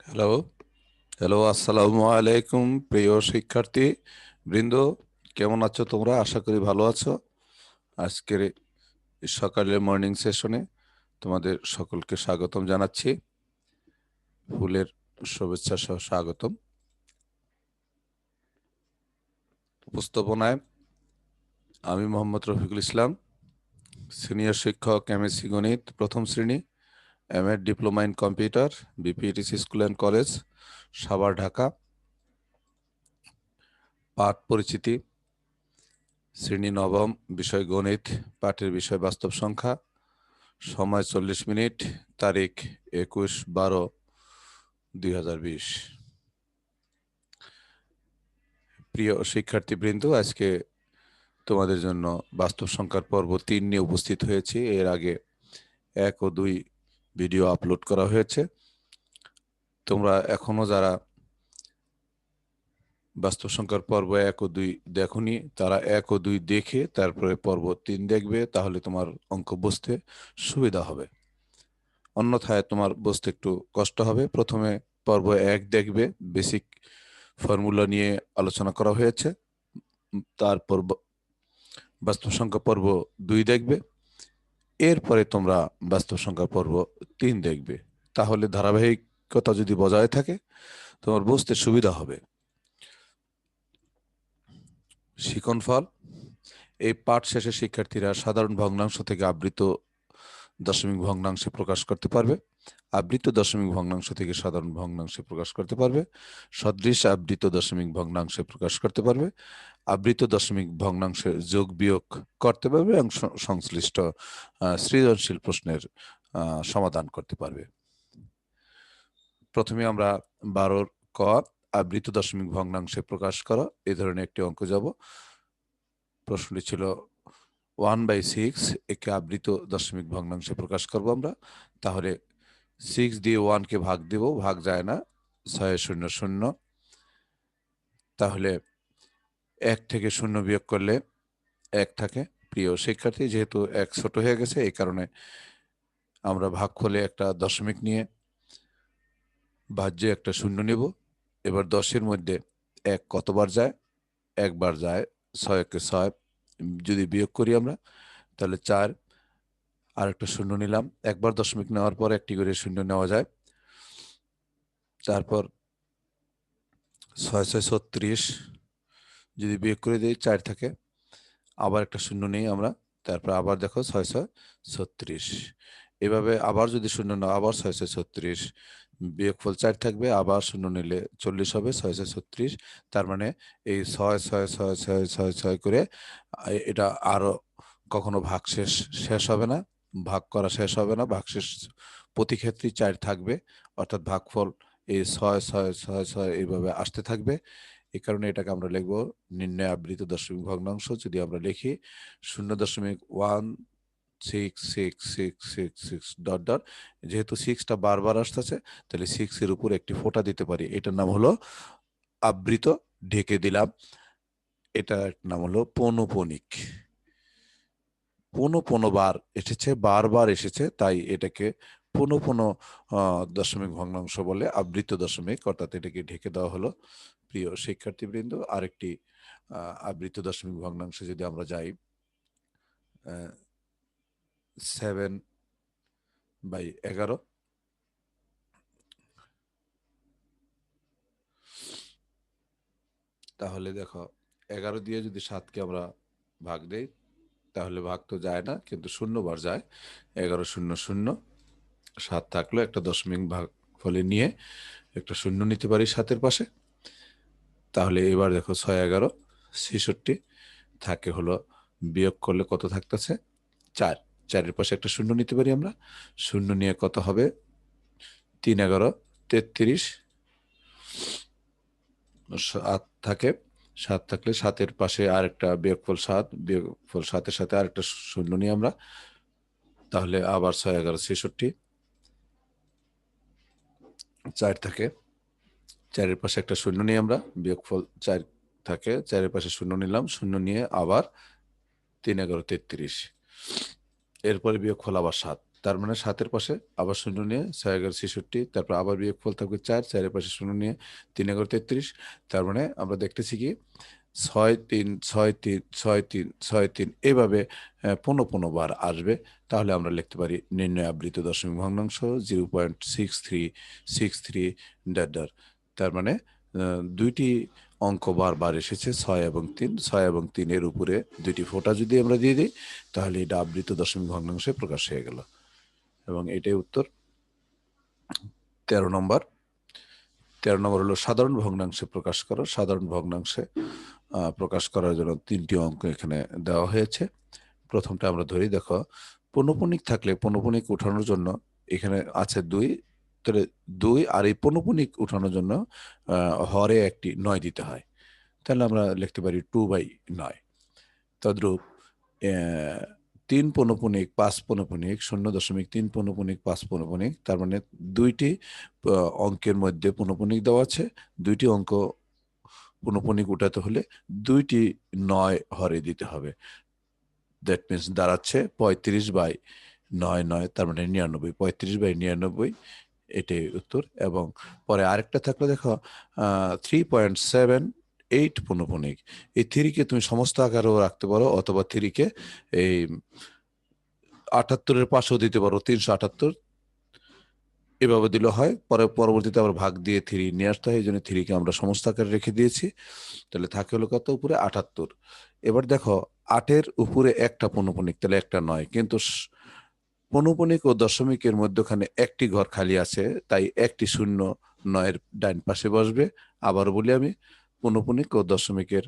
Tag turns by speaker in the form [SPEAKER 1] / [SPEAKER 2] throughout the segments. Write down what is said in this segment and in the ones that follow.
[SPEAKER 1] Hello, hello, আসসালামু আলাইকুম প্রিয় শিক্ষার্থী বৃন্দ। কেমন আছো তোমরা? আশা করি ভালো আছো। আজকের এই সকালের মর্নিং সেশনে তোমাদের সকলকে স্বাগতম জানাচ্ছি। ফুলের শুভেচ্ছা সহ স্বাগতম। উপস্থাপনায় আমি মোহাম্মদ রফিকুল ইসলাম, সিনিয়র শিক্ষক, এমএসসি গণিত প্রথম শ্রেণী, MA diploma in computer, BPTC school and college, Savar, Dhaka. পাঠ পরিচিতি, শ্রেণী নবম, বিষয় গণিত, পাঠের বিষয় বাস্তব সংখ্যা, সময় 40 মিনিট, তারিখ 21/12/2020। প্রিয় শিক্ষার্থীবৃন্দ, আজকে তোমাদের জন্য বাস্তব সংখ্যার পর্ব 3 নিয়ে উপস্থিত হয়েছি। এর আগে 1 ও 2 ভিডিও আপলোড করা হয়েছে। তোমরা এখনো যারা বাস্তব সংখ্যার পর্ব 1 ও 2 দেখোনি, তারা 1 ও 2 দেখে তারপরে পর্ব 3 দেখবে, তাহলে তোমার অঙ্ক বুঝতে সুবিধা হবে। অন্যথায় তোমার বুঝতে একটু কষ্ট হবে। প্রথমে পর্ব 1 দেখবে, বেসিক ফর্মুলা নিয়ে আলোচনা করা হয়েছে। তারপর বাস্তব সংখ্যা পর্ব 2 দেখবে। এরপরে তোমরা বাস্তব সংখ্যা পর্ব 3 দেখবে। তাহলে ধারাবাহিকতা যদি বজায় থাকে, তোমার বুঝতে সুবিধা হবে। শিক্ষণফল: এই পাঠ শেষে শিক্ষার্থীরা সাধারণ ভগ্নাংশ থেকে আবৃত দশমিক ভগ্নাংশে প্রকাশ করতে পারবে, আবৃত দশমিক ভগ্নাংশ থেকে সাধারণ ভগ্নাংশে প্রকাশ করতে পারবে, সদৃশ আবৃত দশমিক ভগ্নাংশে প্রকাশ করতে পারবে, আবৃত দশমিক ভগ্নাংশের যোগ বিয়োগ করতে পারবে এবং সংশ্লিষ্ট সৃজনশীল প্রশ্নের সমাধান করতে পারবে। প্রথমে আমরা 12 ক, আবৃত দশমিক ভগ্নাংশে প্রকাশ করা, এই ধরনের একটি অঙ্ক যাব। প্রশ্নটি ছিল 1/6, একে আবৃত দশমিক ভগ্নাংশে প্রকাশ করব আমরা। তাহলে 6 দিয়ে 1 কে ভাগ দেব, ভাগ যায় না, 6 শূন্য শূন্য। তাহলে 1 থেকে 0 বিয়োগ করলে 1 থাকে। প্রিয় শিক্ষার্থী, যেহেতু 1 ছোট হয়ে গেছে, এই কারণে আমরা ভাগফলে একটা দশমিক নিয়ে ভাজ্যে একটা 0 নেব। এবার 10-এর মধ্যে 1 কতবার যায়? 1 বার যায়। 6 কে 6 যদি বিয়োগ করি আমরা, তাহলে 4। আর একটা 0 নিলাম। একবার দশমিক নেওয়ার পর একটি করে 0 নেওয়া যায়। তারপর 6 6 36, যদি বিয়োগ করে দিই 4 থাকে। আবার একটা 0 নেই আমরা। তারপর আবার দেখো 6 6 36। এভাবে আবার যদি 0 নাও, আবার 6 6 36, বিয়োগফল 4 থাকবে, আবার 0 নিলে 40 হবে। 6 6 36, তার মানে এই 6 6 6 6 6 6 করে এটা আরো কখনো ভাগশেষ শেষ হবে না, ভাগ করা শেষ হবে না। ভাগশেষ প্রতি ক্ষেত্রেই 4 থাকবে, অর্থাৎ ভাগফল এই 6 6 6 6 এইভাবে আসতে থাকবে। এই কারণে এটাকে আমরা লিখব নির্ণয় আবৃত দশমিক ভগ্নাংশ। যদি আমরা লিখি 0.16666 ডট ডট, যেহেতু 6টা বারবার আসতেছে, তাহলে 6 এর উপর একটি ফোঁটা দিতে পারি, এটার নাম হলো আবৃত, ঢেকে দিলাম। এটার নাম হলো পৌনঃপুনিক। বার এসেছে, বারবার এসেছে, তাই এটাকে পুনঃ দশমিক ভগ্নাংশ বলে, আবৃত দশমিক, অর্থাৎ এটাকে ঢেকে দেওয়া হলো। প্রিয় শিক্ষার্থীবৃন্দ, আরেকটি আবৃত দশমিক ভগ্নাংশে যদি আমরা যাই, 7/11। তাহলে দেখো, 11 দিয়ে যদি 7কে আমরা ভাগ দেই, তাহলে ভাগ তো যায় না, কিন্তু 0 বার যায়। 11 0 0, 7 থাকলো, একটা দশমিক ভাগ ফলে নিয়ে একটা 0 নিতে পারি 7-এর পাশে। তাহলে এবার দেখো 6 11 66 থাকে হলো, বিয়োগ করলে কত থাকতেছে? 4। 4-এর পাশে একটা 0 নিতে পারি আমরা। 0 নিয়ে কত হবে? 3 11 33। 7 থাকে। 7 থাকলে 7-এর পাশে আরেকটা বিয়োগফল 7, বিয়োগফল 7-এর সাথে আরেকটা 0 নিই আমরা। তাহলে আবার 6 11 66। 4 থাকে। 4-এর পাশে একটা 0 নিই আমরা, বিয়োগফল 4 থাকে। 4-এর পাশে 0 নিলাম, 0 নিয়ে আবার 3 11 33। এরপরে বিয়োগফল আবার 7। তার মানে 7-এর পাশে আবার শূন্য নিয়ে 6-11-66, তারপর আবার বিয়োগফল থাকবে 4, 4-এর পাশে শূন্য নিয়ে 3-11-33। তার মানে আমরা দেখতেছি কি 6-3-6-3-6-3-6-3 এভাবে 15 বার আসবে। তাহলে আমরা লিখতে পারি নির্ণয় আবৃত দশমিক ভগ্নাংশ 0.6363 ড্যাশ। তার মানে দুইটি অঙ্ক বারবার এসেছে 6 এবং 3। 6 এবং 3-এর উপরে দুইটি ফোঁটা যদি আমরা দিয়ে দিই তাহলে এটা আবৃত দশমিক ভগ্নাংশে প্রকাশ হয়ে গেল। এবং এটাই উত্তর। 13 নম্বর। 13 নম্বর হলো সাধারণ ভগ্নাংশে প্রকাশ করো। সাধারণ ভগ্নাংশে প্রকাশ করার জন্য 3টি অঙ্ক এখানে দেওয়া হয়েছে। প্রথমটা আমরা ধরি, দেখো পৌনঃপুনিক থাকলে পৌনঃপুনিক উঠানোর জন্য এখানে আছে 2, তাহলে 2 আর এই পৌনঃপুনিক উঠানোর জন্য হরে একটি 9 দিতে হয়। তাহলে আমরা লিখতে পারি 2/9। তদ্রূপ 3 পৌনঃপুনিক 5 পৌনঃপুনিক 0.3 পৌনঃপুনিক 5 পৌনঃপুনিক, তার মানে দুইটি অঙ্কের মধ্যে পৌনঃপুনিক দেওয়া আছে। দুইটি অঙ্ক পৌনঃপুনিক উঠাতে হলে দুইটি 9 হরে দিতে হবে। দ্যাট মিনস দাঁড়াচ্ছে 35/9, তার মানে 99। 35/99 এটাই উত্তর। এবং পরে আরেকটা থাকলো, দেখো 3.78 পৌনঃপুনিক। এই 3-কে তুমি সমস্ত আকারেও রাখতে পারো, অথবা 3-কে এই 78-এর পাশেও দিতে পারো, 378 এভাবে দিলে হয়। পরবর্তীতে আবার ভাগ দিয়ে 3 নিয়ে আসতে হয়, এই জন্য 3-কে আমরা সমস্ত আকারে রেখে দিয়েছি। তাহলে থাকে হলো কত? উপরে 78। এবার দেখো 8-এর উপরে একটা পৌনঃপুনিক, তাহলে একটা 9, কিন্তু পৌনঃপুনিক ও দশমিকের মধ্যখানে একটি ঘর খালি আছে, তাই একটি শূন্য 9-এর ডান পাশে বসবে। আবার বলি আমি, পৌনঃপুনিক ও দশমিকের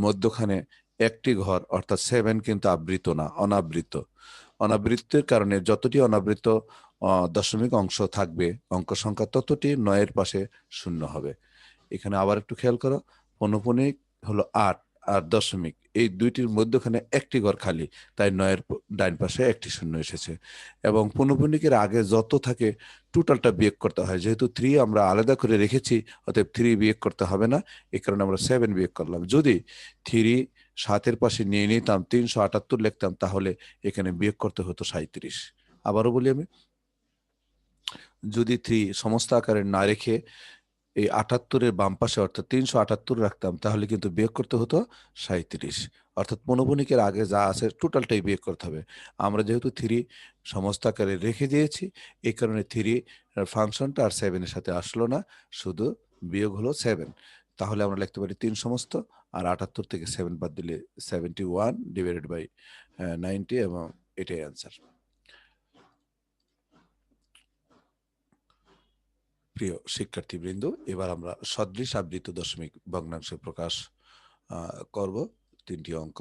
[SPEAKER 1] মধ্যখানে একটি ঘর অর্থাৎ 7 কিন্তু আবৃত না, অনাবৃত। অনাবৃত্তের কারণে যতটি অনাবৃত দশমিক অংশ থাকবে অঙ্ক সংখ্যা ততটি 9-এর পাশে শূন্য হবে। এখানে আবার একটু খেয়াল করো, পৌনঃপুনিক হলো 8 আর দশমিক, এই দুইটির মধ্যখানে একটি ঘর খালি, তাই 9-এর ডান পাশে একটি শূন্য এসেছে। এবং পৌনঃপুনিকের আগে যত থাকে টোটালটা বিয়োগ করতে হয়। যেহেতু 3 আমরা আলাদা করে রেখেছি, অতএব 3 বিয়োগ করতে হবে না, এই কারণে আমরা 7 বিয়োগ করলাম। যদি 3 7-এর পাশে নিয়ে নিতাম 378 লিখতাম, তাহলে এখানে বিয়োগ করতে হতো 37। আবারও বলি আমি, যদি 3 সমস্ত আকারে না রেখে এই 78-এর বাম পাশে অর্থাৎ 378 রাখতাম, তাহলে কিন্তু বিয়োগ করতে হতো 37। অর্থাৎ পৌনঃপুনিকের আগে যা আছে টোটালটাই বিয়োগ করতে হবে। আমরা যেহেতু 3 সমস্ত আকারে রেখে দিয়েছি, এই কারণে 3 ফাংশনটা আর 7-এর সাথে আসলো না, শুধু বিয়োগ হলো 7। তাহলে আমরা লিখতে পারি 3 সমস্ত, আর 78 থেকে 7 বাদ দিলে 71/90, এবং এটাই অ্যান্সার। প্রিয় শিক্ষার্থীবৃন্দ, এবার আমরা সদৃশ আবৃত দশমিক ভগ্নাংশে প্রকাশ করব 3টি অঙ্ক।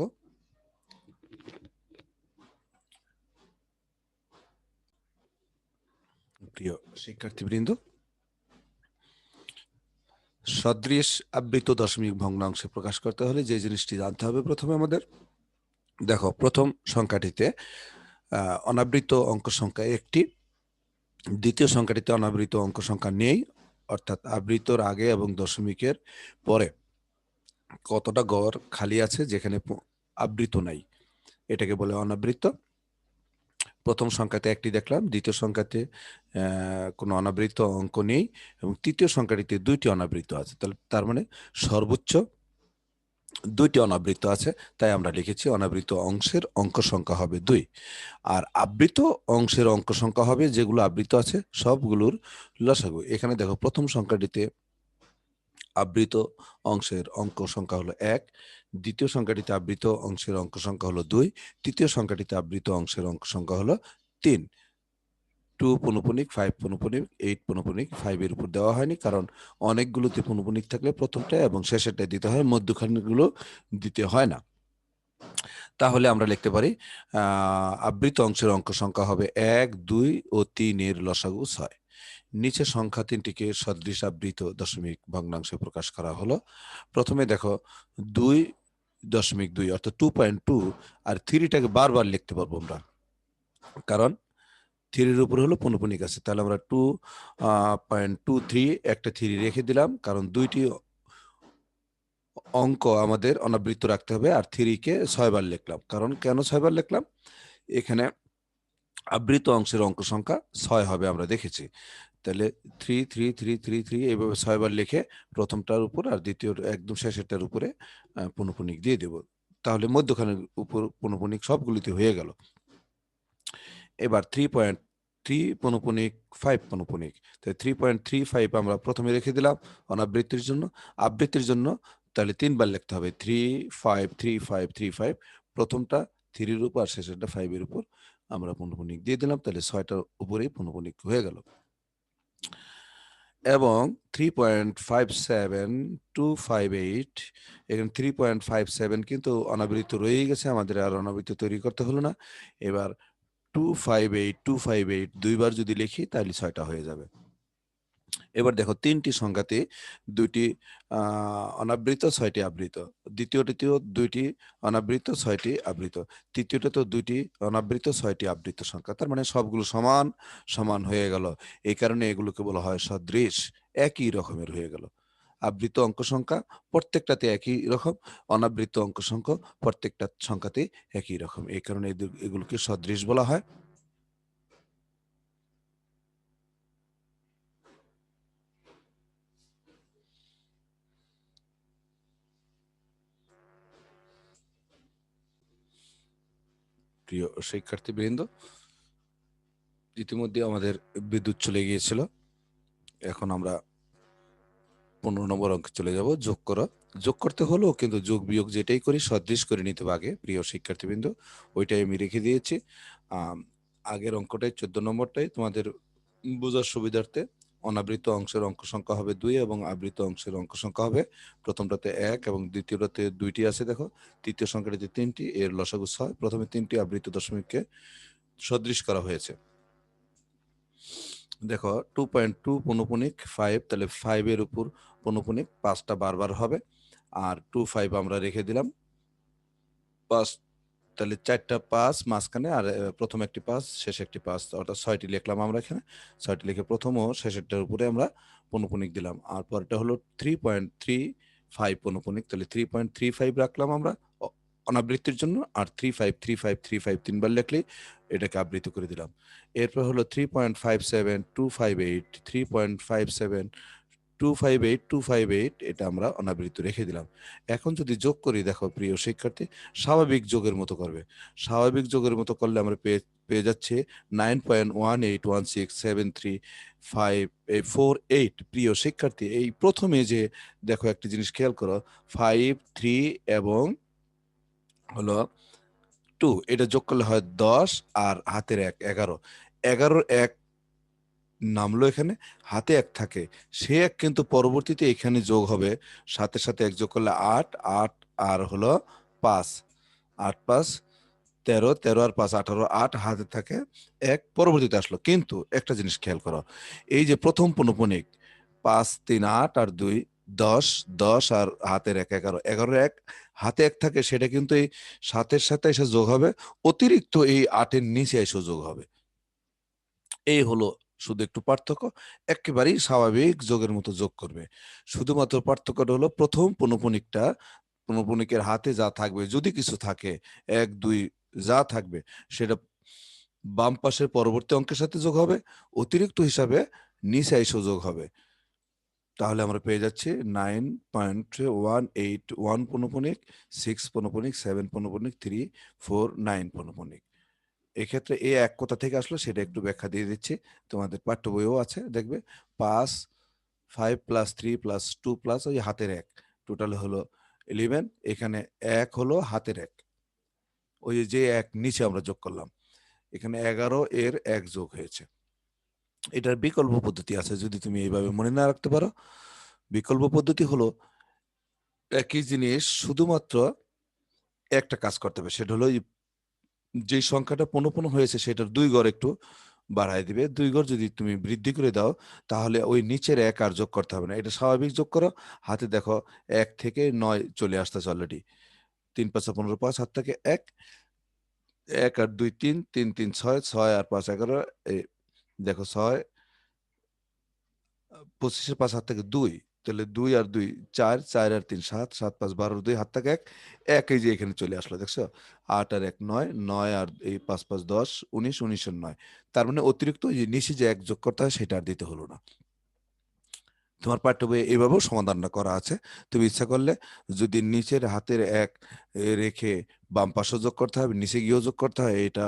[SPEAKER 1] প্রিয় শিক্ষার্থীবৃন্দ, সদৃশ আবৃত দশমিক ভগ্নাংশে প্রকাশ করতে হলে যে জিনিসটি জানতে হবে প্রথমে আমাদের, দেখো প্রথম সংখ্যাটিতে অনাবৃত অঙ্ক সংখ্যা 1টি, দ্বিতীয় সংখ্যাটিতে অনাবৃত অঙ্ক সংখ্যা নেই, অর্থাৎ আবৃতর আগে এবং দশমিকের পরে কতটা ঘর খালি আছে যেখানে আবৃত নাই, এটাকে বলে অনাবৃত। প্রথম সংখ্যাতে একটি দেখলাম, দ্বিতীয় সংখ্যাতে কোনো অনাবৃত অঙ্ক নেই, এবং তৃতীয় সংখ্যাটিতে 2টি অনাবৃত আছে। তাহলে তার মানে সর্বোচ্চ 2টি অনাবৃত আছে, তাই আমরা লিখেছি অনাবৃত অংশের অঙ্ক সংখ্যা হবে 2। আর আবৃত অংশের অঙ্ক সংখ্যা হবে যেগুলো আবৃত আছে সবগুলোর লসাগু। এখানে দেখো প্রথম সংখ্যাটিতে আবৃত অংশের অঙ্ক সংখ্যা হলো 1, দ্বিতীয় সংখ্যাটিতে আবৃত অংশের অঙ্ক সংখ্যা হলো 2, তৃতীয় সংখ্যাটিতে আবৃত অংশের অঙ্ক সংখ্যা হলো 3। 2 পৌনঃপুনিক, 5 পৌনঃপুনিক, 8 পৌনঃপুনিক, 5-এর উপর দেওয়া হয়নি, কারণ অনেকগুলোতে পৌনঃপুনিক থাকলে প্রথমটা এবং শেষেরটা দিতে হয়, মধ্যখানেগুলো দিতে হয় না। তাহলে আমরা লিখতে পারি আবৃত অংশের অঙ্ক সংখ্যা হবে 1, 2 ও 3 এর লসাগু 6। নিচে সংখ্যা 3টিকে সদৃশ আবৃত দশমিক ভগ্নাংশে প্রকাশ করা হলো। প্রথমে দেখো 2.2 অর্থাৎ 2.2, আর 3টাকে বারবার লিখতে পারবো আমরা, কারণ 3-এর উপরে হলো পৌনঃপুনিক আছে। তাহলে আমরা 2.23 একটা 3 রেখে দিলাম, কারণ 2টি অঙ্ক আমাদের অনাবৃত রাখতে হবে, আর 3-কে 6 বার লিখলাম। কারণ কেন 6 বার লিখলাম, এখানে আবৃত অংশের অঙ্ক সংখ্যা 6 হবে আমরা দেখেছি। তাহলে 3 3 3 3 3 এইভাবে 6 বার লিখে প্রথমটার উপর আর দ্বিতীয় একদম শেষেরটার উপরে পূর্ণপণিক দিয়ে দেব। তাহলে মধ্যখানের উপর পূর্ণপণিক সবগুলিতে হয়ে গেল। এবার 3.3 পূর্ণপণিক 5 পূর্ণপণিক, তাই 3.35 আমরা প্রথমে রেখে দিলাম অনাবৃত্তির জন্য। আবৃত্তির জন্য তাহলে 3 বার লিখতে হবে 3 5 3 5 3 5, প্রথমটা 3-এর উপর আর শেষেরটা 5-এর উপর আমরা পূর্ণপণিক দিয়ে দিলাম, তাহলে 6টার উপরেই পূর্ণপণিক হয়ে গেল। এবং 3.57 এখানে 3.57 কিন্তু অনাবৃত রয়েই গেছে, আমাদের আর অনাবৃত তৈরি করতে হলো না। এবার 258 দুইবার যদি লিখি তাহলে 6টা হয়ে যাবে। এবার দেখো 3টি সংখ্যাতে 2টি অনাবৃত 6টি আবৃত, দ্বিতীয়টিতেও 2টি অনাবৃত 6টি আবৃত, তৃতীয়টাতেও 2টি অনাবৃত 6টি আবৃত সংখ্যা, তার মানে সবগুলো সমান সমান হয়ে গেল। এই কারণে এগুলোকে বলা হয় সদৃশ, একই রকমের হয়ে গেল। আবৃত অঙ্ক সংখ্যা প্রত্যেকটাতে একই রকম, অনাবৃত অঙ্ক সংখ্যা প্রত্যেকটা সংখ্যাতে একই রকম, এই কারণে এগুলোকে সদৃশ বলা হয়। প্রিয় শিক্ষার্থীবৃন্দ, ইতিমধ্যে আমাদের বিদ্যুৎ চলে গিয়েছিল। এখন আমরা 15 নম্বর অঙ্কে চলে যাব, যোগ করো। যোগ করতে হলেও কিন্তু যোগ বিয়োগ যেটাই করি সদৃশ করে নিতে হবে আগে, প্রিয় শিক্ষার্থীবৃন্দ, ওইটাই আমি রেখে দিয়েছি। আম, আগের অঙ্কটাই 14 নম্বরটাই তোমাদের বোঝার সুবিধার্থে। অনাবৃত অংশের অঙ্ক সংখ্যা হবে 2 এবং আবৃত অংশের অঙ্ক সংখ্যা হবে প্রথমটাতে 1 এবং দ্বিতীয়টাতে 2টি আছে দেখো, তৃতীয় সংখ্যাটাতে 3টি, এর লসাগু 6। প্রথমে 3টি আবৃত দশমিককে সদৃশ করা হয়েছে। দেখো 2.2 পৌনঃপুনিক 5, তাহলে 5-এর উপর পৌনঃপুনিক 5টা বারবার হবে, আর 25 আমরা রেখে দিলাম 5, তাহলে 4টা 5 মাঝখানে, আর প্রথম একটি 5 শেষ একটি 5, অর্থাৎ 6টি লিখলাম আমরা এখানে। 6টি লিখে প্রথম ও শেষেরটার উপরে আমরা পৌনঃপুনিক দিলাম, আর পরেরটা হলো 3.35 পৌনঃপুনিক, তাহলে 3.35 রাখলাম আমরা অনাবৃত্তির জন্য, আর 35 3বার লিখলেই এটাকে আবৃত করে দিলাম। এরপর হলো 3.57258 3.57258 এটা আমরা অনাবৃত রেখে দিলাম। এখন যদি যোগ করি, দেখো প্রিয় শিক্ষার্থী, স্বাভাবিক যোগের মতো করবে। স্বাভাবিক যোগের মতো করলে আমরা পেয়ে যাচ্ছে 9.18167358। প্রিয় শিক্ষার্থী, এই প্রথমে যে দেখো একটা জিনিস খেয়াল করো, 5 3 এবং হলো 2, এটা যোগ করলে হয় 10, আর হাতের 1 11। 11-র 1 নামলো এখানে, হাতে 1 থাকে, সে 1 কিন্তু পরবর্তীতে এখানে যোগ হবে, সাথে সাথে 1 যোগ করলে 8 8, আর হলো 5 8 5 13 13 আর 5 18, 8 হাতে থাকে 1 পরবর্তীতে আসলো। কিন্তু একটা জিনিস খেয়াল করো, এই যে প্রথম পৌনঃপুনিক 5 3 8 আর 2 10, 10 আর হাতের 1 11, 11-র 1 হাতে 1 থাকে, সেটা কিন্তু এই 7-এর সাথে এসে যোগ হবে, অতিরিক্ত এই 8-এর নিচে এসে যোগ হবে। এই হলো শুধু একটু পার্থক্য, একেবারেই স্বাভাবিক যোগের মতো যোগ করবে। শুধুমাত্র পার্থক্যটা হলো প্রথম পৌনঃপুনিকটা, পৌনঃপুনিকের হাতে যা থাকবে, যদি কিছু থাকে 1 2 যা থাকবে, সেটা বাম পাশের পরবর্তী অঙ্কের সাথে যোগ হবে, অতিরিক্ত হিসাবে নিচে এসে যোগ হবে। তাহলে আমরা পেয়ে যাচ্ছি 9.181 পৌনঃপুনিক, 6 পৌনঃপুনিক, 7 পৌনঃপুনিক, 3 4 9 পৌনঃপুনিক। এক্ষেত্রে এ 1 কোথা থেকে আসলো সেটা একটু ব্যাখ্যা দিয়ে দিচ্ছি, তোমাদের পাঠ্য বইও আছে দেখবে। 5 5 প্লাস 3 প্লাস 2 প্লাস ওই হাতের 1, টোটাল হলো 11। এখানে 1 হলো হাতের 1, ওই যে 1 নিচে আমরা যোগ করলাম, এখানে 11 এর 1 যোগ হয়েছে। এটার বিকল্প পদ্ধতি আছে, যদি তুমি এইভাবে মনে না রাখতে পারো। বিকল্প পদ্ধতি হলো একই জিনিস, শুধুমাত্র একটা কাজ করতে হবে, সেটা হলো যে সংখ্যাটা পনপন হয়েছে সেটার 2 ঘর একটু বাড়ায় দিবে। 2 ঘর যদি তুমি বৃদ্ধি করে দাও, তাহলে ওই নিচের 1 আর যোগ করতে হবে না, এটা স্বাভাবিক যোগ করো। হাতে দেখো 1 থেকে 9 চলে আসতেছে অলরেডি, 3 5 15 5 হাত থেকে 1 1 আর 2 3 3 3 6 6 আর 5 11, এই দেখো 6 25-এর 5 হাত থেকে 2, তাহলে 2 আর 2 4, 4 আর 3 7, 7 5 12 2 হাত থাকে 1 এই যে এখানে চলে আসলো দেখছো, 8 আর 1 9, 9 আর এই 5 5 10 19, 19 আর 9। তার মানে অতিরিক্ত ওই যে নিচে যে 1 যোগ করতে হয় সেটা আর দিতে হলো না। তোমার পাঠ্য বইয়ে এইভাবেও সমাধানটা করা আছে। তুমি ইচ্ছা করলে যদি নিচের হাতের 1 রেখে বাম পাশে যোগ করতে হবে, নিচে গিয়েও যোগ করতে হয়, এটা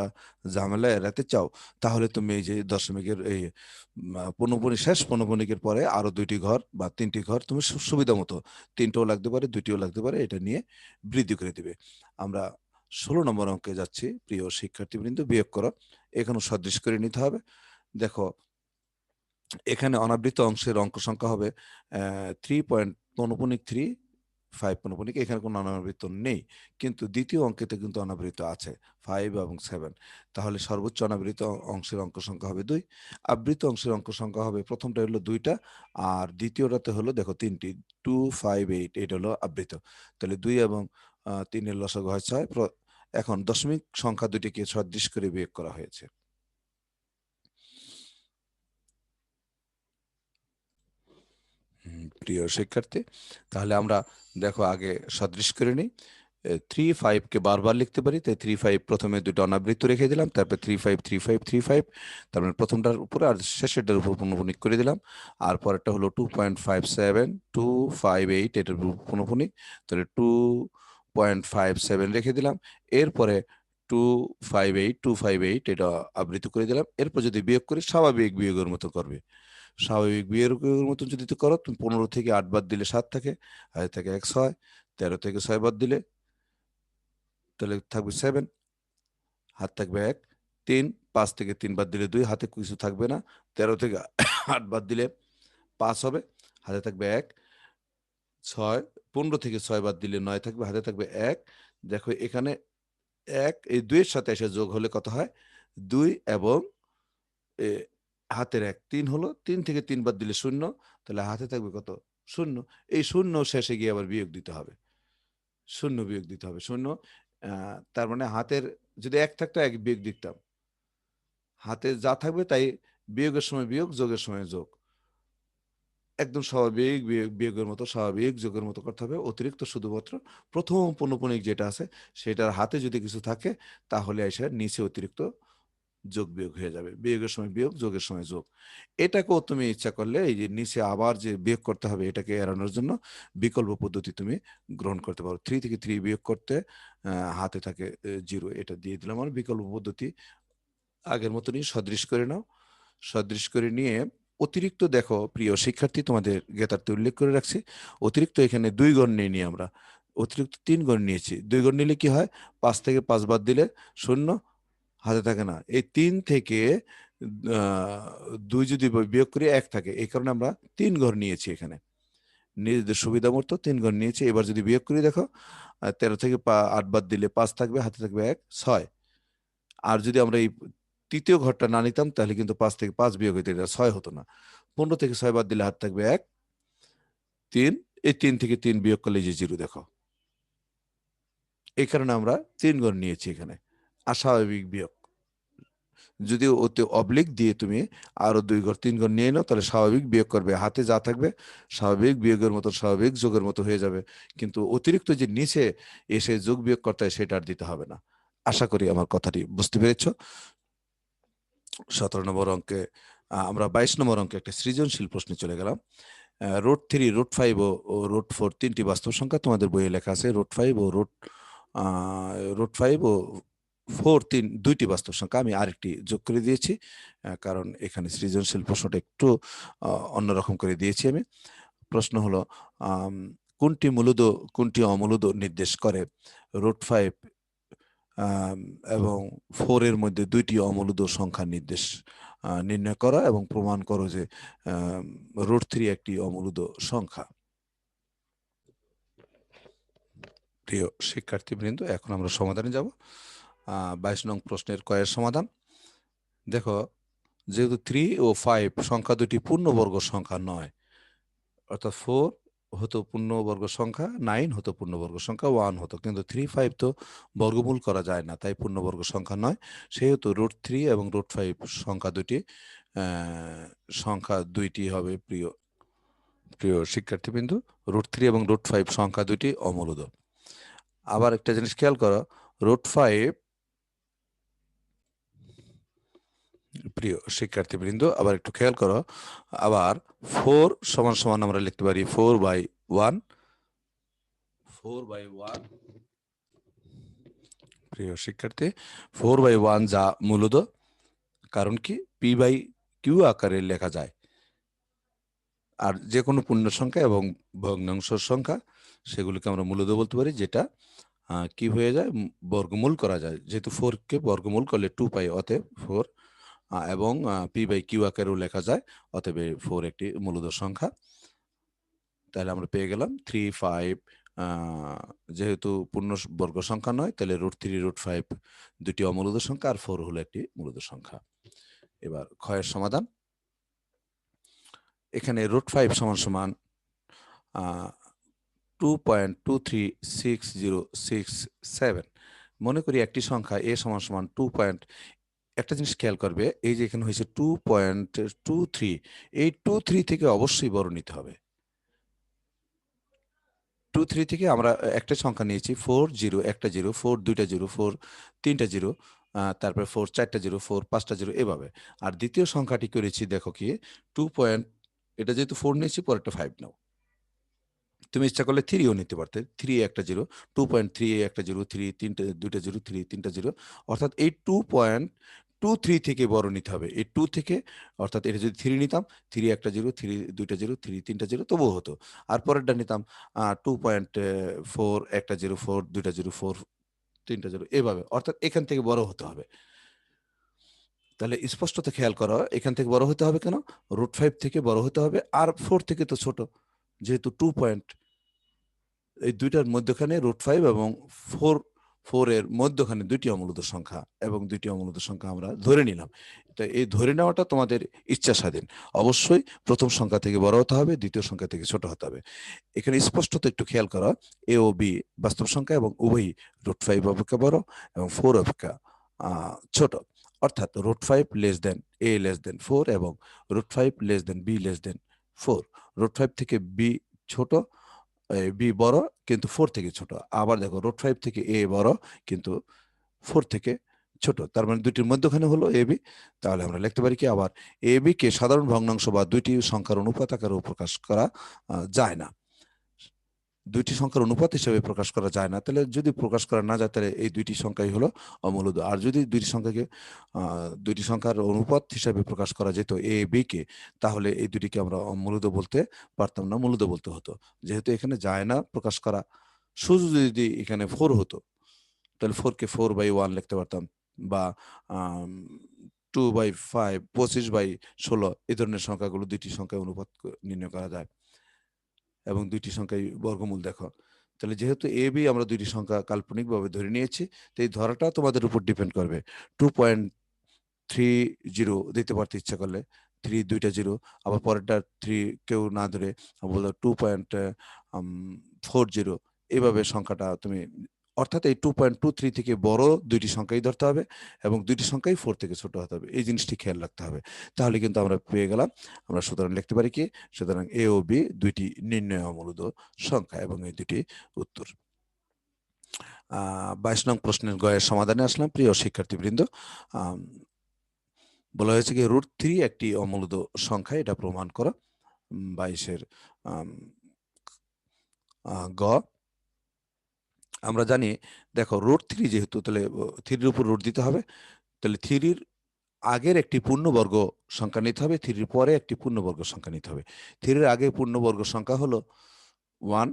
[SPEAKER 1] ঝামেলা এড়াতে চাও, তাহলে তুমি এই যে দশমিকের এই পূর্ণবণিক শেষ পূর্ণবণিকের পরে আরো 2টি ঘর বা 3টি ঘর তুমি সুবিধা মতো, 3টেও লাগতে পারে 2টিও লাগতে পারে, এটা নিয়ে বৃদ্ধি করে দিবে। আমরা 16 নম্বর অঙ্কে যাচ্ছি। প্রিয় শিক্ষার্থীবৃন্দ, বিয়োগ করো। এখানে সদৃশ করে নিতে হবে। দেখো, এখানে অনাবৃত অংশের অঙ্ক সংখ্যা হবে 3.3 এখানে কোনো অনাবৃত নেই, কিন্তু দ্বিতীয় অঙ্কেতে কিন্তু অনাবৃত আছে 5 এবং 7। তাহলে সর্বোচ্চ অনাবৃত অংশের অঙ্ক সংখ্যা হবে 2। আবৃত অংশের অঙ্ক সংখ্যা হবে, প্রথমটা হলো 2টা আর দ্বিতীয়টাতে হলো দেখো 3টি, 2 5 8, এটা হলো আবৃত। তাহলে 2 এবং 3-এর লসাগু হয় 6। এখন দশমিক সংখ্যা দুটিকে সদৃশ করে বিয়োগ করা হয়েছে। প্রিয় শিক্ষার্থী, তাহলে আমরা দেখো আগে সদৃশ করে নিই। 3 5 কে বারবার লিখতে পারি, তাই 3 5 প্রথমে 2টা অনাবৃত্ত রেখে দিলাম, তারপর 3 5 3 5 3 5, তার মানে প্রথমটার উপরে আর শেষেরটার উপর পুনঃপুনিক করে দিলাম। আর পরেরটা হলো 2.57 2 5 8, এটার উপর পুনঃপুনিক, তাহলে 2.57 রেখে দিলাম। এরপরে 2 5 8 এটা আবৃত্তি করে দিলাম। এরপর যদি বিয়োগ করি, স্বাভাবিক বিয়োগের মতো করবে। স্বাভাবিক বিয়োগের মতন যদি করো, তুমি 15 থেকে 8 বাদ দিলে 7 থাকে, হাতে থাকে 1 6, 13 থেকে 6 বাদ দিলে তাহলে থাকবে 7, হাত থাকবে 1 3, 5 থেকে 3 বাদ দিলে 2, হাতে কিছু থাকবে না। 13 থেকে 8 বাদ দিলে 5 হবে, হাতে থাকবে 1 6, 15 থেকে 6 বাদ দিলে 9 থাকবে, হাতে থাকবে 1। দেখো এখানে 1 এই 2 এর সাথে এসে যোগ হলে কত হয়, 2 এবং এ হাতের 1 3 হলো, 3 থেকে 3 বাদ দিলে 0, তাহলে হাতে থাকবে কত, 0। এই 0 শেষে গিয়ে আবার বিয়োগ দিতে হবে, 0 বিয়োগ দিতে হবে, 0। তার মানে হাতের যদি 1 থাকতো 1 বিয়োগ দিতাম, হাতে যা থাকবে তাই বিয়োগের সময় বিয়োগ, যোগের সময় যোগ, একদম স্বাভাবিক বিয়োগের মতো, স্বাভাবিক যোগের মতো করতে হবে। অতিরিক্ত শুধুমাত্র প্রথম পূর্ণপণিক যেটা আছে সেটার হাতে যদি কিছু থাকে তাহলে এসে নিচে অতিরিক্ত যোগ বিয়োগ হয়ে যাবে, বিয়োগের সময় বিয়োগ, যোগের সময় যোগ। এটাকেও তুমি ইচ্ছা করলে এই যে নিচে আবার যে বিয়োগ করতে হবে এটাকে এড়ানোর জন্য বিকল্প পদ্ধতি তুমি গ্রহণ করতে পারো। 3 থেকে 3 বিয়োগ করতে হাতে থাকে 0, এটা দিয়ে দিলাম। আমার বিকল্প পদ্ধতি আগের মতনই সদৃশ করে নাও। সদৃশ করে নিয়ে অতিরিক্ত দেখো প্রিয় শিক্ষার্থী, তোমাদের জ্ঞাতার্থে উল্লেখ করে রাখছি, অতিরিক্ত এখানে 2 গণ নিয়ে আমরা, অতিরিক্ত 3 গণ নিয়েছি। 2 গণ নিলে কি হয়, 5 থেকে 5 বাদ দিলে 0, হাতে থাকে না। এই 3 থেকে 2 যদি বিয়োগ করি 1 থাকে, এই কারণে আমরা 3 ঘর নিয়েছি এখানে, নিজেদের সুবিধা মতো 3 ঘর নিয়েছি। এবার যদি বিয়োগ করি দেখো, 13 থেকে 8 বাদ দিলে 5 থাকবে, হাতে থাকবে 1 6। আর যদি আমরা এই তৃতীয় ঘরটা না নিতাম তাহলে কিন্তু 5 থেকে 5 বিয়োগ হইতে, এটা 6 হতো না। 15 থেকে 6 বাদ দিলে হাত থাকবে 1 3, এই 3 থেকে 3 বিয়োগ করলে যে 0 দেখো, এই কারণে আমরা 3 ঘর নিয়েছি এখানে। অস্বাভাবিক বিয়োগ যদি ওতে অবলিক দিয়ে তুমি আরো 2 ঘর 3 ঘর নিয়ে নাও, তাহলে স্বাভাবিক বিয়োগ করবে, হাতে যা থাকবে স্বাভাবিক বিয়োগের মতো, স্বাভাবিক যোগের মতো হয়ে যাবে। কিন্তু অতিরিক্ত যে নিচে এসে যোগ বিয়োগ করতে হয় সেটা আর দিতে হবে না। আশা করি আমার কথাটি বুঝতে পেরেছো। 17 নম্বর অঙ্কে আমরা 22 নম্বর অঙ্কে একটা সৃজনশীল প্রশ্নে চলে গেলাম। √3 √5 ও √4 তিনটি বাস্তব সংখ্যা, তোমাদের বইয়ে লেখা আছে √5 ও √5 ও 4 দুইটি বাস্তব সংখ্যা, আমি আরেকটি যোগ করে দিয়েছি কারণ এখানে সৃজনশীল প্রশ্নটা একটু অন্যরকম করে দিয়েছি আমি। প্রশ্ন হলো আম, কোনটি মূলদ কোনটি অমূলদ নির্দেশ করে, √5 এবং 4 এর মধ্যে দুইটি অমূলদ সংখ্যা নির্দেশ নির্ণয় করা এবং প্রমাণ করো যে √3 একটি অমূলদ সংখ্যা। প্রিয় শিক্ষার্থীবৃন্দ, এখন আমরা সমাধানে যাব। 22 নং প্রশ্নের কয়ের সমাধান। দেখো, যেহেতু 3 ও 5 সংখ্যা দুটি পূর্ণবর্গ সংখ্যা নয়, অর্থাৎ 4 হতো পূর্ণবর্গ সংখ্যা, 9 হতো পূর্ণবর্গ সংখ্যা, 1 হতো, কিন্তু 3 5 তো বর্গমূল করা যায় না, তাই পূর্ণবর্গ সংখ্যা নয়। সেহেতু √3 এবং √5 সংখ্যা দুটি সংখ্যা দুইটি হবে প্রিয় প্রিয় শিক্ষার্থীবৃন্দু, √3 এবং √5 সংখ্যা দুটি অমূলদ। আবার একটা জিনিস খেয়াল করো, √5, প্রিয় শিক্ষার্থীবৃন্দ আবার একটু খেয়াল করো, আবার 4 সমান সমান আমরা লিখতে পারি 4/1, 4/1, প্রিয় শিক্ষার্থী 4/1 যা মূলদ। কারণ কি, p/q আকারে লেখা যায়। আর যে কোনো পূর্ণ সংখ্যা এবং ভগ্নাংশ সংখ্যা সেগুলোকে আমরা মূলদ বলতে পারি, যেটা কি হয়ে যায়, বর্গমূল করা যায়। যেহেতু 4 কে বর্গমূল করলে 2 পাই, অতএব 4, এবং p/q আকারেও লেখা যায়, অতএব 4 একটি মূলদ সংখ্যা। তাহলে আমরা পেয়ে গেলাম 3, 5। যেহেতু পূর্ণ বর্গ সংখ্যা নয়, তাহলে √3, √5 দুটি অমূলদ সংখ্যা, আর 4 হলো একটি মূলদ সংখ্যা। এবার ক্ষয়ের সমাধান। এখানে √5 সমান সমান 2.236067। মনে করি একটি সংখ্যা a সমান সমান 2 পয়েন্ট, একটা জিনিস খেয়াল করবে, এই যে এখানে হয়েছে 2.23, এই 23 থেকে অবশ্যই বড় নিতে হবে। 23 থেকে আমরা একটা সংখ্যা নিয়েছি 4 একটা 0, 4 দুইটা 0, 4 তিনটা 0, তারপরে 4 চারটা 0, 4 পাঁচটা 0, এভাবে। আর দ্বিতীয় সংখ্যাটি করেছি, দেখো কি 2 পয়েন্ট, এটা যেহেতু 4 নিয়েছি, পরেরটা 5 নাও। তুমি ইচ্ছা করলে 3ও নিতে পারতে, 3 একটা 0, 2.3 একটা 0, 3 তিনটা দুইটা 0, 3 তিনটা 0। অর্থাৎ এই 2.23 থেকে বড় নিতে হবে, এই 2 থেকে। অর্থাৎ এটা যদি 3 নিতাম, 3 একটা 0, 3 দুইটা 0, 3 তিনটা 0, তবুও হতো। আর পরেরটা নিতাম 2.4 একটা 0, 4 দুইটা 0, 4 তিনটা 0, এভাবে। অর্থাৎ এখান থেকে বড় হতে হবে। তাহলে স্পষ্টত খেয়াল করো, এখান থেকে বড় হতে হবে কেন, √5 থেকে বড় হতে হবে, আর 4 থেকে তো ছোট, যেহেতু 2 পয়েন্ট। এই দুইটার মধ্যখানে √5 এবং 4 এর মধ্যখানে দুইটি অমূলদ সংখ্যা, এবং দুইটি অমূলদ সংখ্যা আমরা ধরে নিলাম। তো এই ধরে নেওয়াটা তোমাদের ইচ্ছা স্বাধীন। অবশ্যই প্রথম সংখ্যা থেকে বড় হতে হবে, দ্বিতীয় সংখ্যা থেকে ছোট হতে হবে। এখানে স্পষ্টত একটু খেয়াল করা, a ও b বাস্তব সংখ্যা, এবং উভয়ই √5 অপেক্ষা বড় এবং 4 অপেক্ষা ছোট। অর্থাৎ √5 less than a less than 4, এবং √5 less than b less than 4। √5 থেকে b ছোট, বি বড় কিন্তু 4 থেকে ছোট। আবার দেখো, √5 থেকে এ বড় কিন্তু 4 থেকে ছোট। তার মানে দুইটির মধ্যখানে হলো এ বি। তাহলে আমরা লিখতে পারি কি, আবার এ বি কে সাধারণ ভগ্নাংশ বা দুইটি সংখ্যার অনুপাত আকারে প্রকাশ করা যায় না। দুইটি সংখ্যার অনুপাত হিসেবে প্রকাশ করা যায় না। তাহলে যদি প্রকাশ করা না যায়, তাহলে এই দুইটি সংখ্যাই হলো অমূলদ। আর যদি দুইটি সংখ্যাকে দুইটি সংখ্যার অনুপাত হিসেবে প্রকাশ করা যেত এ বি কে, তাহলে এই দুটিকে আমরা অমূলদ বলতে পারতাম না, মূলদ বলতে হতো। যেহেতু এখানে যায় না প্রকাশ করা, শুধু যদি এখানে 4 হতো, তাহলে 4 কে 4/1 লিখতে পারতাম, বা 2/5, 25/16, এই ধরনের সংখ্যাগুলো দুইটি সংখ্যায় অনুপাত নির্ণয় করা যায়, এবং দুইটি সংখ্যায় বর্গমূল দেখো। তাহলে যেহেতু এ বি আমরা দুইটি সংখ্যা কাল্পনিকভাবে ধরে নিয়েছি, তো এই ধরাটা তোমাদের উপর ডিপেন্ড করবে। 2.30 দিতে পারতে ইচ্ছা করলে, 3 দুইটা 0, আবার পরেরটা 3 কেউ না ধরে বললো 2.40, এইভাবে সংখ্যাটা তুমি, অর্থাৎ এই 2.23 থেকে বড় দুইটি সংখ্যাই ধরতে হবে, এবং দুইটি সংখ্যাই 4 থেকে ছোট হতে হবে। এই জিনিসটি খেয়াল রাখতে হবে। তাহলে কিন্তু আমরা পেয়ে গেলাম। আমরা সুতরাং লিখতে পারি কি, সুতরাং এ ও বি দুইটি নির্ণয় অমূলদ সংখ্যা, এবং এই দুটি উত্তর। 22 নং প্রশ্নের গয়ের সমাধানে আসলাম, প্রিয় শিক্ষার্থীবৃন্দ। আম, বলা হয়েছে কি, √3 একটি অমূলদ সংখ্যা, এটা প্রমাণ করো। 22-এর গ। আমরা জানি, দেখো √3 যেহেতু, তাহলে 3-এর উপর রুট দিতে হবে। তাহলে 3-এর আগের একটি পূর্ণবর্গ সংখ্যা নিতে হবে, 3-এর পরে একটি পূর্ণবর্গ সংখ্যা নিতে হবে। 3-এর আগে পূর্ণবর্গ সংখ্যা হলো 1,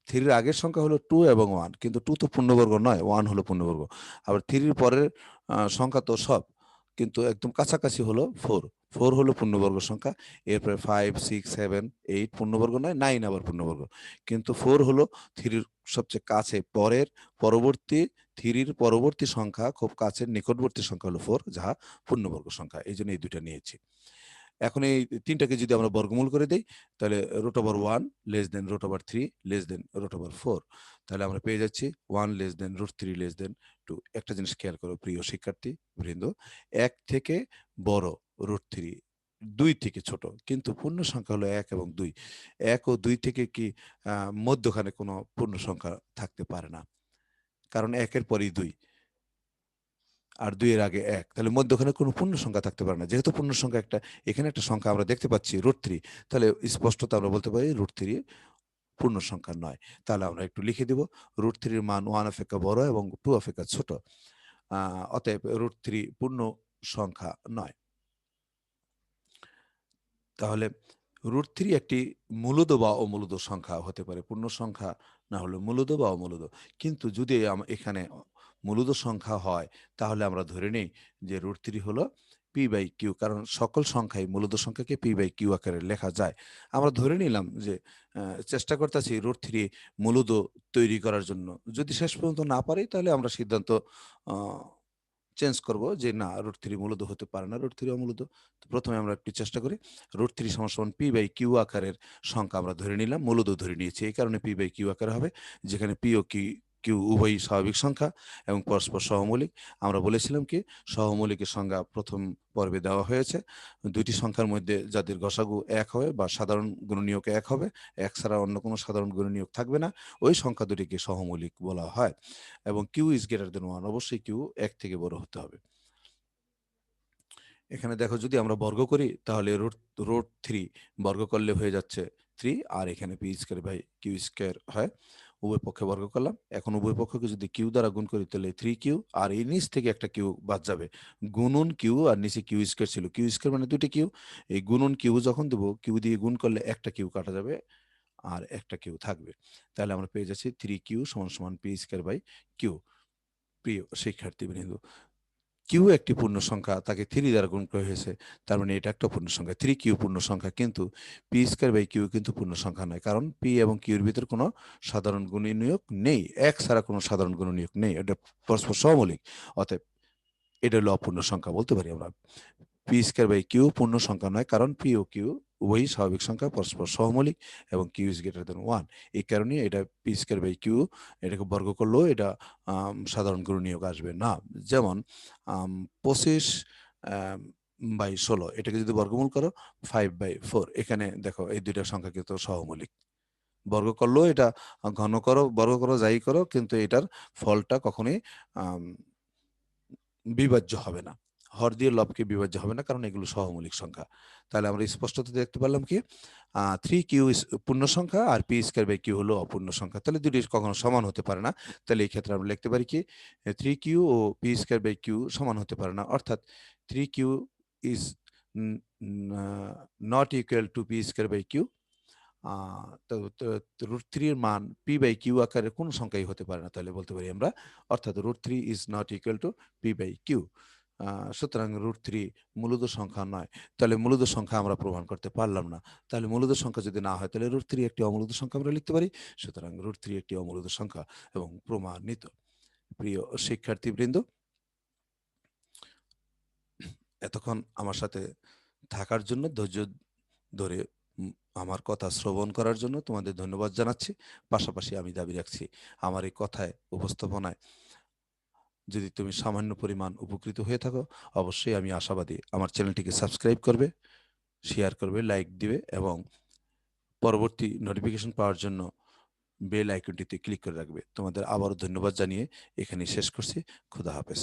[SPEAKER 1] 3-এর আগের সংখ্যা হলো 2 এবং 1, কিন্তু 2 তো পূর্ণবর্গ নয়, 1 হলো পূর্ণবর্গ। আবার 3-এর পরের সংখ্যা তো সব, কিন্তু একদম কাছাকাছি হলো 4, 4 হলো পূর্ণবর্গ সংখ্যা। এরপরে 5, 6, 7, 8 পূর্ণবর্গ নয়, 9 আবার পূর্ণবর্গ। কিন্তু 4 হলো 3-এর সবচেয়ে কাছে, পরবর্তী 3-এর পরবর্তী সংখ্যা, খুব কাছের নিকটবর্তী সংখ্যা হলো 4, যাহা পূর্ণবর্গ সংখ্যা। এই জন্য এই দুইটা নিয়েছি। এখন এই তিনটাকে যদি আমরা বর্গমূল করে দেই, তাহলে √1 লেস দেন √3 লেস দেন √4, তাহলে আমরা পেয়ে যাচ্ছি 1 লেস দেন √3 লেস দেন 2। একটা জিনিস খেয়াল করো প্রিয় শিক্ষার্থী বৃন্দ, 1 থেকে বড় √3 2 থেকে ছোট, কিন্তু পূর্ণ সংখ্যা হলো 1 এবং 2। 1 ও 2 থেকে কি মধ্যখানে কোনো পূর্ণ সংখ্যা থাকতে পারে না, কারণ 1 এর পরেই 2 আর 2 এর আগে 1, তাহলে মধ্যখানে কোনো পূর্ণ সংখ্যা থাকতে পারে না। যেহেতু পূর্ণ সংখ্যা একটা, এখানে একটা সংখ্যা আমরা দেখতে পাচ্ছি √3, তাহলে স্পষ্টত আমরা বলতে পারি √3 পূর্ণ সংখ্যা নয়। তাহলে আমরা একটু লিখে দিব, √3 এর মান 1 অপেক্ষা বড় এবং 2 অপেক্ষা ছোট। অতএব √3 পূর্ণ সংখ্যা নয়। তাহলে √3 একটি মূলদ বা অমূলদ সংখ্যা হতে পারে, পূর্ণ সংখ্যা না হলে মূলদ বা অমূলদ। কিন্তু যদি এখানে মূলদ সংখ্যা হয়, তাহলে আমরা ধরে নেই যে √3 হলো p/q, কারণ সকল সংখ্যাই মূলদ সংখ্যাকে p/q আকারে লেখা যায়। আমরা ধরে নিলাম যে চেষ্টা করতেছি √3 মূলদ তৈরি করার জন্য। যদি শেষ পর্যন্ত না পারি, তাহলে আমরা সিদ্ধান্ত চেঞ্জ করব যে না, √3 মূলদ হতে পারে না, √3 অমূলদ। তো প্রথমে আমরা একটু চেষ্টা করি। √3 সমান p/q আকারের সংখ্যা আমরা ধরে নিলাম, মূলদ ধরে নিয়েছি। এই কারণে p/q আকারে হবে, যেখানে p ও q উভয়ই স্বাভাবিক সংখ্যা এবং পরস্পর সহমৌলিক। আমরা বলেছিলাম কি, সহমৌলিকের সংজ্ঞা প্রথম পর্বে দেওয়া হয়েছে। দুইটি সংখ্যার মধ্যে যাদের গসাগু 1 হবে বা সাধারণ গুণনীয়ক 1 হবে, 1 ছাড়া অন্য কোনো সাধারণ গুণনীয়ক থাকবে না, ওই সংখ্যা দুটিকে সহমৌলিক বলা হয়। এবং q ইজ গ্রেটার দেন 1, অবশ্যই q 1 থেকে বড় হতে হবে। এখানে দেখো, যদি আমরা বর্গ করি তাহলে √3 বর্গ করলে হয়ে যাচ্ছে 3, আর এখানে p² হয়। উভয় পক্ষে বর্গ করলাম। এখন উভয় পক্ষকে যদি q দ্বারা গুণ করি, তাহলে 3q, আর এই নিচ থেকে একটা q বাদ যাবে। গুণন q, আর নিচে q² ছিল, q² মানে দুটি q। এই গুণন q যখন দেবো, q দিয়ে গুণ করলে একটা q কাটা যাবে আর একটা q থাকবে। তাহলে আমরা পেয়ে যাচ্ছি 3q = p²/q। প্রিয় শিক্ষার্থীবৃন্দ, কিউ একটি পূর্ণ সংখ্যা, তাকে 3 দ্বারা গুণ করা হয়েছে, তার মানে এটা একটা পূর্ণ সংখ্যা। 3q পূর্ণ সংখ্যা, কিন্তু p²/q কিন্তু পূর্ণ সংখ্যা নয়, কারণ p এবং q এর ভিতর কোনো সাধারণ গুণনীয়ক নেই, 1 ছাড়া কোনো সাধারণ গুণনীয়ক নেই, এটা পরস্পর সহমৌলিক। অতএব এটা হলো অপূর্ণ সংখ্যা বলতে পারি আমরা। p²/q পূর্ণ সংখ্যা নয়, কারণ p ও q উভয়ই স্বাভাবিক সংখ্যা, পরস্পর সহমৌলিক এবং q ইজ গ্রেটার দেন 1। এই কারণে এটা p²/q, এটাকে বর্গ করলেও এটা সাধারণ গুণনীয়ক আসবে না। যেমন 25/16, এটাকে যদি বর্গমূল করো 5/4, এখানে দেখো এই দুইটা সংখ্যা কিন্তু সহমৌলিক। বর্গ করলেও এটা ঘন করো, বর্গ করো, যাই করো, কিন্তু এটার ফলটা কখনোই আম বিভাজ্য হবে না। হর দিয়ে লবকে বিভাজ্য হবে না, কারণ এগুলো সহমৌলিক সংখ্যা। তাহলে আমরা স্পষ্টত দেখতে পারলাম কি, 3q পূর্ণ সংখ্যা আর p²/q হলো অপূর্ণ সংখ্যা। তাহলে দুটি কখনো সমান হতে পারে না। তাহলে এই ক্ষেত্রে আমরা লিখতে পারি কি, 3q ও p²/q সমান হতে পারে না, অর্থাৎ 3q is not equal to p²/q। তো √3 এর মান p/q আকারের কোন সংখ্যাই হতে পারে না, তাহলে বলতে পারি আমরা, অর্থাৎ √3 is not equal to p/q। সুতরাং √3 মূলদ সংখ্যা নয়। তাহলে মূলদ সংখ্যা আমরা প্রমাণ করতে পারলাম না। তাহলে মূলদ সংখ্যা যদি না হয়, তাহলে √3 একটি অমূলদ সংখ্যা আমরা লিখতে পারি। সুতরাং √3 একটি অমূলদ সংখ্যা এবং প্রমাণিত। প্রিয় শিক্ষার্থীবৃন্দ, এতক্ষণ আমার সাথে থাকার জন্য, ধৈর্য ধরে উম আমার কথা শ্রবণ করার জন্য তোমাদের ধন্যবাদ জানাচ্ছি। পাশাপাশি আমি দাবি রাখছি, আমার এই কথায়, উপস্থাপনায় যদি তুমি সামান্য পরিমাণ উপকৃত হয়ে থাকো, অবশ্যই আমি আশাবাদী আমার চ্যানেলটিকে সাবস্ক্রাইব করবে, শেয়ার করবে, লাইক দিবে এবং পরবর্তী নোটিফিকেশন পাওয়ার জন্য বেল আইকনটিতে ক্লিক করে রাখবে। তোমাদের আবারও ধন্যবাদ জানিয়ে এখানেই শেষ করছি। খোদা হাফেজ।